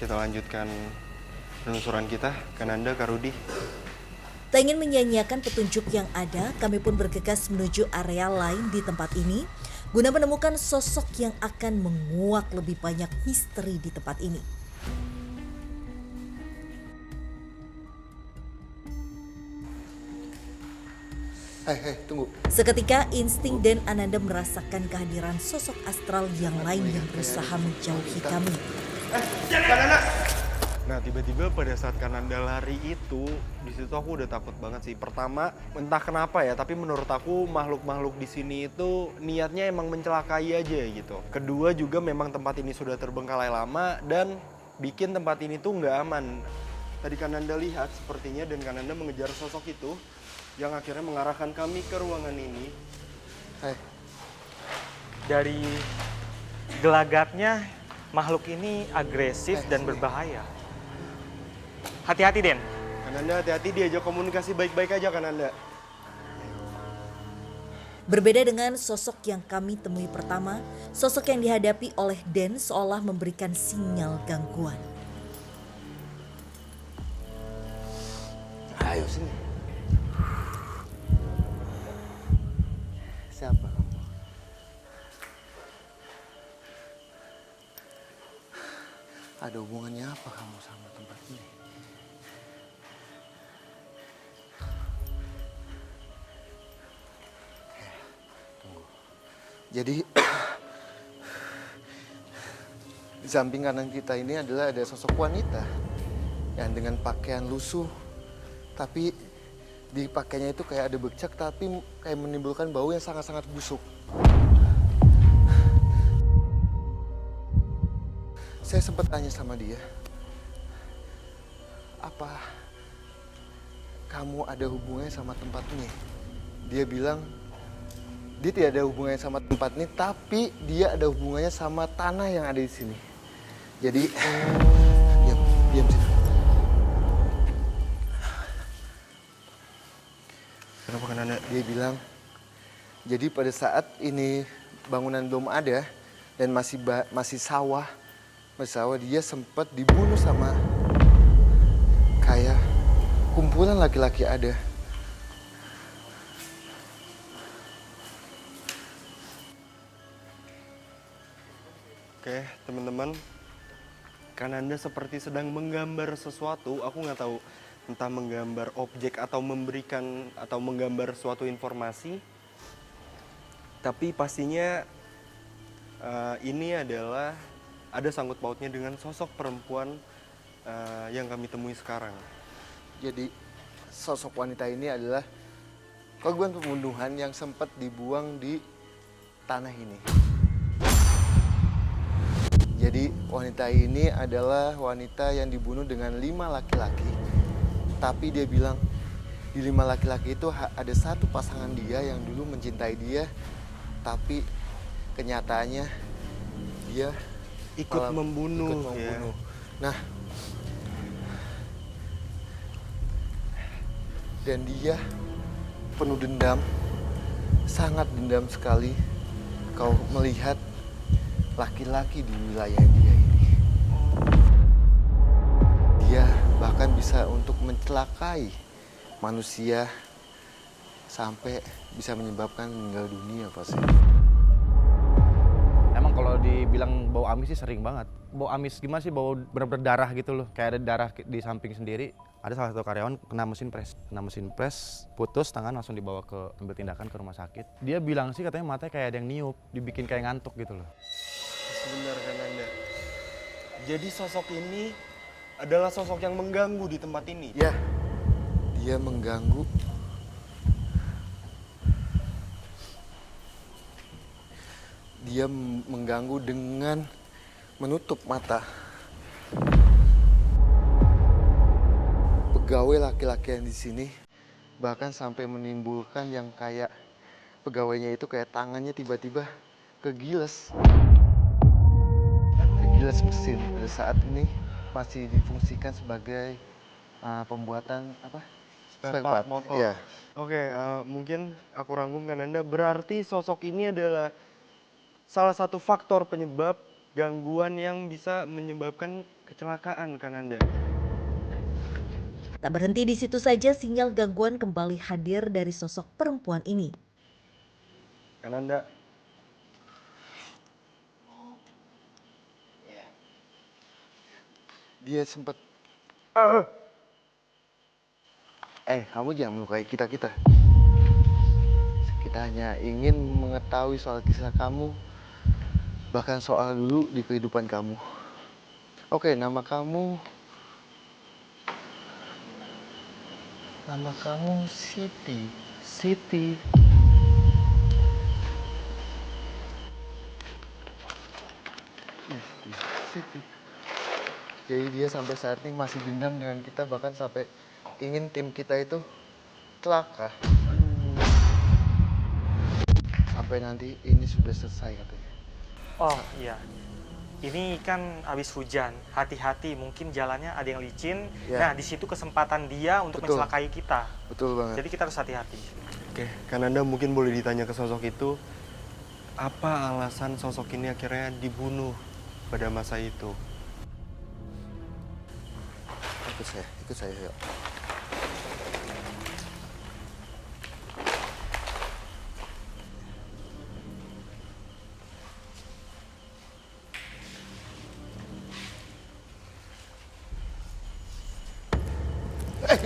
kita lanjutkan penelusuran kita, Kananda, Kak Rudi. Tak ingin menyanyiakan petunjuk yang ada, kami pun bergegas menuju area lain di tempat ini guna menemukan sosok yang akan menguak lebih banyak misteri di tempat ini. Hei, tunggu. Seketika insting dan Ananda merasakan kehadiran sosok astral yang lain yang berusaha menjauhi kami. Kananda! Nah, tiba-tiba pada saat Kananda lari itu, di situ aku udah takut banget sih. Pertama, entah kenapa ya, tapi menurut aku makhluk-makhluk di sini itu niatnya emang mencelakai aja gitu. Kedua juga memang tempat ini sudah terbengkalai lama dan bikin tempat ini tuh nggak aman. Tadi Kananda lihat sepertinya dan Kananda mengejar sosok itu yang akhirnya mengarahkan kami ke ruangan ini. Hei, Dari gelagatnya, makhluk ini agresif dan berbahaya. Hati-hati, Den. Kananda hati-hati, diajak komunikasi baik-baik aja Kananda. Berbeda dengan sosok yang kami temui pertama, sosok yang dihadapi oleh Den seolah memberikan sinyal gangguan. ayo sini. Siapa kamu? Ada hubungannya apa kamu sama tempat ini? Tunggu. Jadi di samping kanan kita ini adalah ada sosok wanita yang dengan pakaian lusuh, tapi di pakainya itu kayak ada bercak tapi kayak menimbulkan bau yang sangat-sangat busuk. Saya sempat tanya sama dia, apa kamu ada hubungannya sama tempat ini? Dia bilang dia tidak ada hubungannya sama tempat ini, tapi dia ada hubungannya sama tanah yang ada di sini. Jadi diam sini. Kenapa Kananda? Dia bilang, jadi pada saat ini bangunan belum ada dan masih sawah, dia sempat dibunuh sama kayak kumpulan laki-laki ada. Oke, teman-teman. Kananda seperti sedang menggambar sesuatu, aku nggak tahu entah menggambar objek atau memberikan atau menggambar suatu informasi. Tapi pastinya ini adalah ada sangkut pautnya dengan sosok perempuan yang kami temui sekarang. Jadi sosok wanita ini adalah korban pembunuhan yang sempat dibuang di tanah ini. Jadi wanita ini adalah wanita yang dibunuh dengan 5 laki-laki. Tapi dia bilang di 5 laki-laki itu ada satu pasangan dia yang dulu mencintai dia. Tapi kenyataannya dia Ikut membunuh. Ya. Nah, dan dia penuh dendam, sangat dendam sekali. Kau melihat laki-laki di wilayah dia ini. Dia bahkan bisa untuk mencelakai manusia sampai bisa menyebabkan meninggal dunia pasti. Emang kalau dibilang bau amis sih sering banget. Bau amis gimana sih, bau bener-bener darah gitu loh. Kayak ada darah di samping sendiri. Ada salah satu karyawan kena mesin pres, putus tangan, langsung dibawa ambil tindakan ke rumah sakit. Dia bilang sih katanya matanya kayak ada yang niup, dibikin kayak ngantuk gitu loh. Sebenarnya Kananda. Jadi sosok ini adalah sosok yang mengganggu di tempat ini. Ya, dia mengganggu. Dia mengganggu dengan menutup mata. Pegawai laki-laki yang di sini bahkan sampai menimbulkan yang kayak pegawainya itu kayak tangannya tiba-tiba kegiles. Kegiles mesin. Pada saat ini masih difungsikan sebagai pembuatan apa? Spare part motor. Ya. Oke, mungkin aku rangkum Kananda. Berarti sosok ini adalah salah satu faktor penyebab gangguan yang bisa menyebabkan kecelakaan Kananda. Tak berhenti di situ saja, sinyal gangguan kembali hadir dari sosok perempuan ini. Kananda, Dia sempat, kamu jangan melukai kita-kita. Kita hanya ingin mengetahui soal kisah kamu, bahkan soal dulu di kehidupan kamu. Oke, nama kamu Siti. Siti. Siti. Jadi dia sampai saat ini masih dendam dengan kita, bahkan sampai ingin tim kita itu celaka. Sampai nanti ini sudah selesai katanya. Oh iya, ini kan habis hujan. Hati-hati, mungkin jalannya ada yang licin. Ya. Nah, di situ kesempatan dia untuk Betul. mencelakai kita. Betul banget. Jadi kita harus hati-hati. oke, Kananda mungkin boleh ditanya ke sosok itu, apa alasan sosok ini akhirnya dibunuh pada masa itu? Ikut saya, yuk.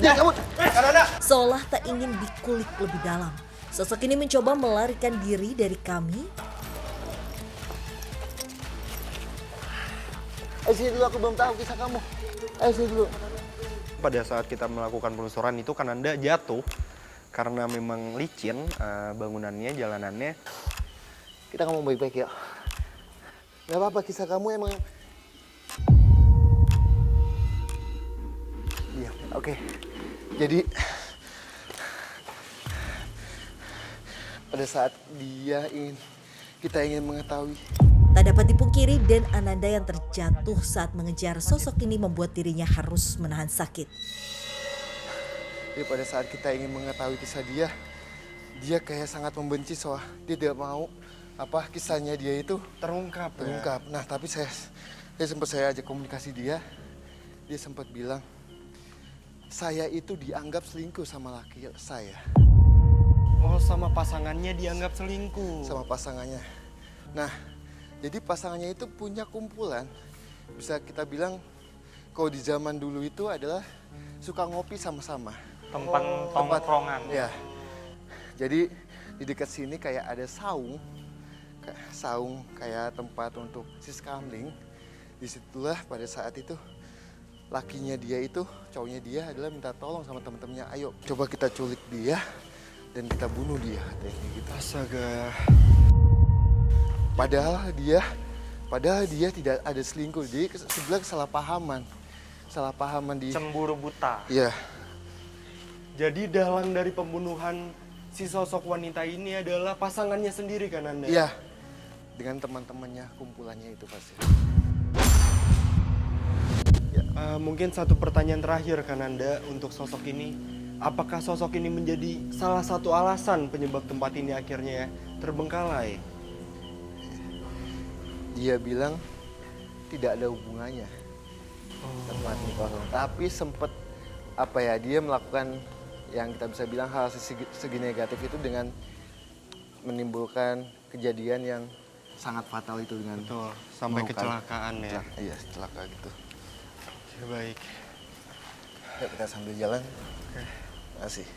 Kamu. Seolah tak ingin dikulik lebih dalam, sosok ini mencoba melarikan diri dari kami. Sini dulu, aku belum tahu kisah kamu. Sini dulu. Pada saat kita melakukan penelusuran itu Kananda jatuh karena memang licin bangunannya, jalanannya. Kita ngomong baik-baik ya. Gak apa-apa, kisah kamu emang... Iya, oke. Jadi... pada saat kita ingin mengetahui. Tak dapat dipungkiri, Dan Ananda yang terjatuh saat mengejar sosok ini membuat dirinya harus menahan sakit. Jadi pada saat kita ingin mengetahui kisah dia kayak sangat membenci soal dia tidak mau kisahnya dia itu Terungkap. terungkap. Nah, tapi saya sempat ajak komunikasi dia sempat bilang, saya itu dianggap selingkuh sama laki saya. Oh, sama pasangannya dianggap selingkuh. Sama pasangannya. Nah, jadi pasangannya itu punya kumpulan. Bisa kita bilang kalau di zaman dulu itu adalah suka ngopi sama-sama. Tempat tongkrongan. Ya. Jadi di dekat sini kayak ada saung kayak tempat untuk siskamling. Disitulah pada saat itu lakinya dia itu, cowoknya dia adalah minta tolong sama teman-temannya, ayo coba kita culik dia dan kita bunuh dia, katanya gitu. Astaga. Padahal dia tidak ada selingkuh. Jadi sebelah kesalahpahaman di. Cemburu buta. Iya. Jadi dalang dari pembunuhan si sosok wanita ini adalah pasangannya sendiri Kananda? Iya. Dengan teman-temannya, kumpulannya itu pasti. Mungkin satu pertanyaan terakhir Kananda untuk sosok ini. Apakah sosok ini menjadi salah satu alasan penyebab tempat ini akhirnya terbengkalai? Dia bilang tidak ada hubungannya tempat ini kosong. Tapi sempat dia melakukan yang kita bisa bilang hal segi negatif itu dengan menimbulkan kejadian yang sangat fatal itu dengan Betul, sampai melukai. kecelakaan ya. Iya, celaka gitu. Oke, baik. Yuk kita sambil jalan. Oke. Terima kasih.